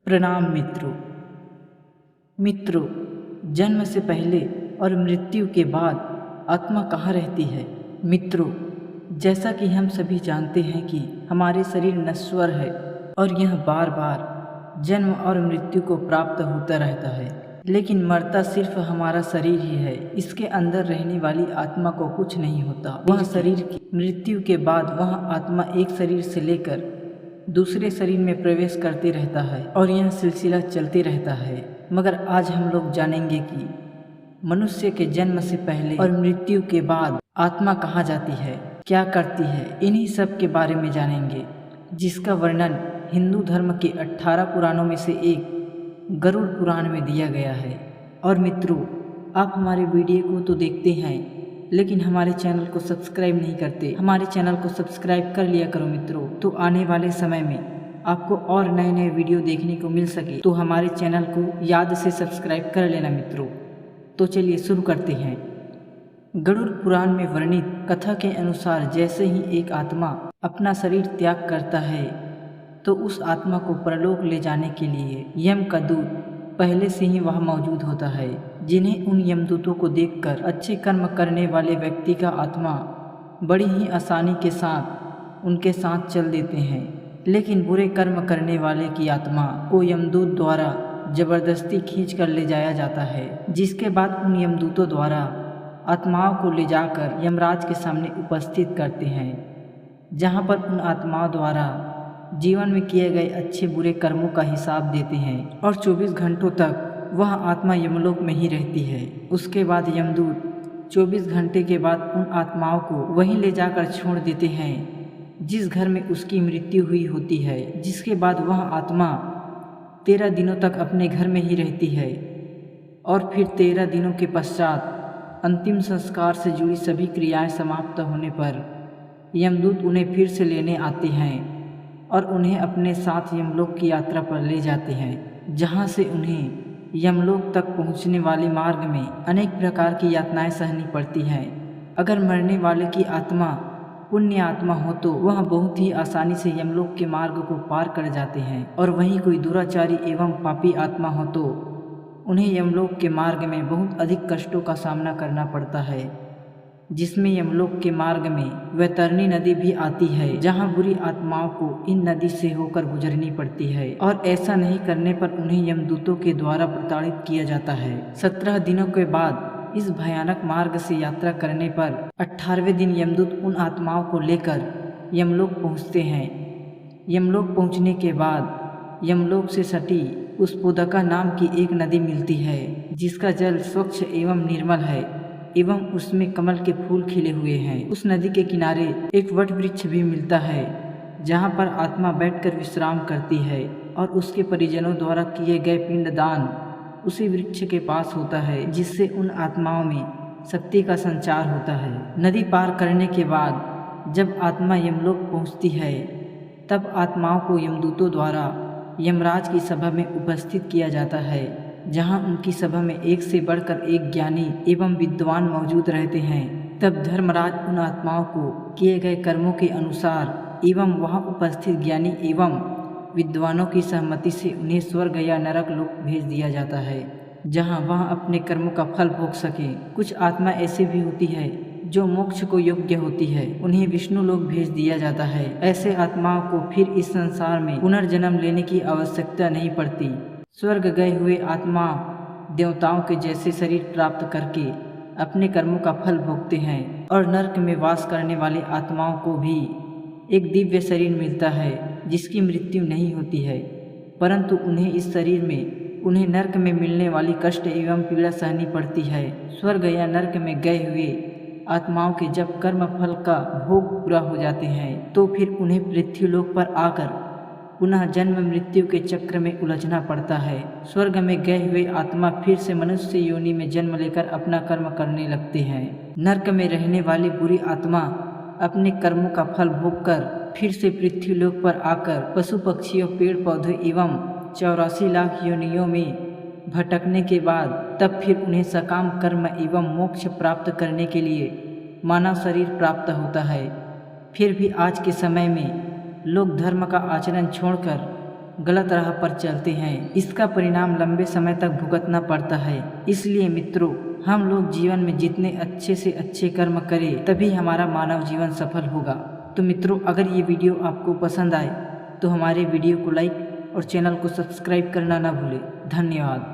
प्रणाम मित्रों। जन्म से पहले और मृत्यु के बाद आत्मा कहाँ रहती है? मित्रों, जैसा कि हम सभी जानते हैं कि हमारे शरीर नश्वर है और यह बार बार जन्म और मृत्यु को प्राप्त होता रहता है, लेकिन मरता सिर्फ हमारा शरीर ही है। इसके अंदर रहने वाली आत्मा को कुछ नहीं होता। वह शरीर की मृत्यु के बाद वह आत्मा एक शरीर से लेकर दूसरे शरीर में प्रवेश करते रहता है और यह सिलसिला चलते रहता है। मगर आज हम लोग जानेंगे कि मनुष्य के जन्म से पहले और मृत्यु के बाद आत्मा कहाँ जाती है, क्या करती है, इन्हीं सब के बारे में जानेंगे, जिसका वर्णन हिंदू धर्म के 18 पुराणों में से एक गरुड़ पुराण में दिया गया है। और मित्रों, आप हमारे वीडियो को तो देखते हैं लेकिन हमारे चैनल को सब्सक्राइब नहीं करते। हमारे चैनल को सब्सक्राइब कर लिया करो मित्रों, तो आने वाले समय में आपको और नए नए वीडियो देखने को मिल सके। तो हमारे चैनल को याद से सब्सक्राइब कर लेना मित्रों। तो चलिए शुरू करते हैं। गरुड़ पुराण में वर्णित कथा के अनुसार जैसे ही एक आत्मा अपना शरीर त्याग करता है तो उस आत्मा को परलोक ले जाने के लिए यम का दूत पहले से ही वहाँ मौजूद होता है, जिन्हें उन यमदूतों को देखकर अच्छे कर्म करने वाले व्यक्ति का आत्मा बड़ी ही आसानी के साथ उनके साथ चल देते हैं। लेकिन बुरे कर्म करने वाले की आत्मा को यमदूत द्वारा जबरदस्ती खींच कर ले जाया जाता है, जिसके बाद उन यमदूतों द्वारा आत्माओं को ले जाकर यमराज के सामने उपस्थित करते हैं, जहाँ पर उन आत्माओं द्वारा जीवन में किए गए अच्छे बुरे कर्मों का हिसाब देते हैं और 24 घंटों तक वह आत्मा यमलोक में ही रहती है। उसके बाद यमदूत 24 घंटे के बाद उन आत्माओं को वहीं ले जाकर छोड़ देते हैं जिस घर में उसकी मृत्यु हुई होती है, जिसके बाद वह आत्मा 13 दिनों तक अपने घर में ही रहती है और फिर 13 दिनों के पश्चात अंतिम संस्कार से जुड़ी सभी क्रियाएं समाप्त होने पर यमदूत उन्हें फिर से लेने आते हैं और उन्हें अपने साथ यमलोक की यात्रा पर ले जाते हैं, जहां से उन्हें यमलोक तक पहुंचने वाले मार्ग में अनेक प्रकार की यातनाएं सहनी पड़ती हैं। अगर मरने वाले की आत्मा पुण्य आत्मा हो तो वह बहुत ही आसानी से यमलोक के मार्ग को पार कर जाते हैं, और वहीं कोई दुराचारी एवं पापी आत्मा हो तो उन्हें यमलोक के मार्ग में बहुत अधिक कष्टों का सामना करना पड़ता है, जिसमें यमलोक के मार्ग में वैतरणी नदी भी आती है, जहां बुरी आत्माओं को इन नदी से होकर गुजरनी पड़ती है और ऐसा नहीं करने पर उन्हें यमदूतों के द्वारा प्रताड़ित किया जाता है। 17 दिनों के बाद इस भयानक मार्ग से यात्रा करने पर 18वें दिन यमदूत उन आत्माओं को लेकर यमलोक पहुँचते हैं। यमलोक पहुँचने के बाद यमलोक से सटी पुष्पोदका नाम की एक नदी मिलती है, जिसका जल स्वच्छ एवं निर्मल है एवं उसमें कमल के फूल खिले हुए हैं। उस नदी के किनारे एक वट वृक्ष भी मिलता है, जहाँ पर आत्मा बैठकर विश्राम करती है और उसके परिजनों द्वारा किए गए पिंडदान उसी वृक्ष के पास होता है, जिससे उन आत्माओं में शक्ति का संचार होता है। नदी पार करने के बाद जब आत्मा यमलोक पहुँचती है तब आत्माओं को यमदूतों द्वारा यमराज की सभा में उपस्थित किया जाता है, जहां उनकी सभा में एक से बढ़कर एक ज्ञानी एवं विद्वान मौजूद रहते हैं। तब धर्मराज उन आत्माओं को किए गए कर्मों के अनुसार एवं वहां उपस्थित ज्ञानी एवं विद्वानों की सहमति से उन्हें स्वर्ग या नरक लोक भेज दिया जाता है, जहां वह अपने कर्मों का फल भोग सके। कुछ आत्मा ऐसी भी होती है जो मोक्ष को योग्य होती है, उन्हें विष्णु लोक भेज दिया जाता है। ऐसे आत्माओं को फिर इस संसार में पुनर्जन्म लेने की आवश्यकता नहीं पड़ती। स्वर्ग गए हुए आत्मा देवताओं के जैसे शरीर प्राप्त करके अपने कर्मों का फल भोगते हैं, और नरक में वास करने वाले आत्माओं को भी एक दिव्य शरीर मिलता है जिसकी मृत्यु नहीं होती है, परंतु उन्हें इस शरीर में उन्हें नरक में मिलने वाली कष्ट एवं पीड़ा सहनी पड़ती है। स्वर्ग या नरक में गए हुए आत्माओं के जब कर्म फल का भोग पूरा हो जाते हैं तो फिर उन्हें पृथ्वीलोक पर आकर पुनः जन्म मृत्यु के चक्र में उलझना पड़ता है। स्वर्ग में गए हुए आत्मा फिर से मनुष्य योनि में जन्म लेकर अपना कर्म करने लगते हैं। नरक में रहने वाली बुरी आत्मा अपने कर्मों का फल भोगकर फिर से पृथ्वीलोक पर आकर पशु पक्षियों पेड़ पौधे एवं 84 लाख योनियों में भटकने के बाद तब फिर उन्हें सकाम कर्म एवं मोक्ष प्राप्त करने के लिए मानव शरीर प्राप्त होता है। फिर भी आज के समय में लोग धर्म का आचरण छोड़कर गलत राह पर चलते हैं, इसका परिणाम लंबे समय तक भुगतना पड़ता है। इसलिए मित्रों, हम लोग जीवन में जितने अच्छे से अच्छे कर्म करें तभी हमारा मानव जीवन सफल होगा। तो मित्रों, अगर ये वीडियो आपको पसंद आए तो हमारे वीडियो को लाइक और चैनल को सब्सक्राइब करना ना भूलें। धन्यवाद।